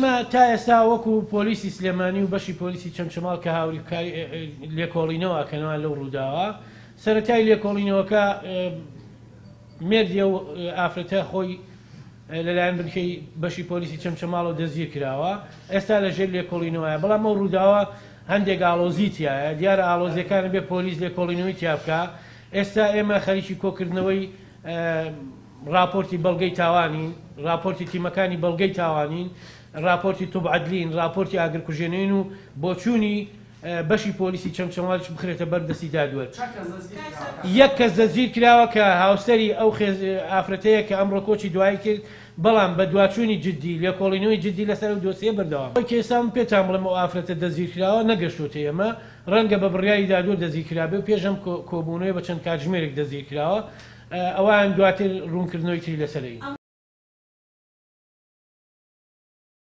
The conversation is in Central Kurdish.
تا ئێستا وەکو پۆلیسی سلێمانی و بەشی پۆلیسی چەمچەماڵ کە هاوری لێکۆڵینەوە کەنەوە لەو ڕووداوە سەرەتای لێکۆڵینەوەکە مێردیە و ئافرەتە خۆی لەلایەن بنکەی بەشی پۆلیسی چەمچەماڵەوە دەستگیر کراوە ئێستا لەژێر لێکۆڵینەوەیە بەڵام ئەو ڕووداوە هەندێک ئاڵۆزی تایە دیارە ئاڵۆزیەکانە بێ پۆلیس لێکۆڵینەوەی تیا بکە ئێستا ئێمە خەریکی کۆکردنەوەی راپۆرتی بەڵگەی تاوانین راپۆرتی تیمەکانی بەڵگەی تاوانین راپۆرتی توبعەدلین راپۆرتی ئاگرکوژێنین و بۆچوونی بەشی پۆلیسی چەمچەماڵیش بخرێتە بەردەستی دادوەر یەک کەس دەستگیر کراوە کە هاوسەری ئەو ئافرەتەیە کە ئەمڕۆ کۆچی دوایی کرد بەڵام بە دوواچوونی جددی لێکۆڵینەوەی جددی لەسەر و دۆسیە بەردەوام کێسام پێتان بڵێم ئەو ئافرەتە دەستگیر کراوە نەگەشتوتە ئێمە ڕەنگە بە بڕیاری دادوەر دەستگیر کرابێ و پێشەم کۆبوونەوەی بە چەند کاتژمێرێک دەستگیر کراوە ئەوان دواتر ڕوونکردنەوەی تری لەسەرەی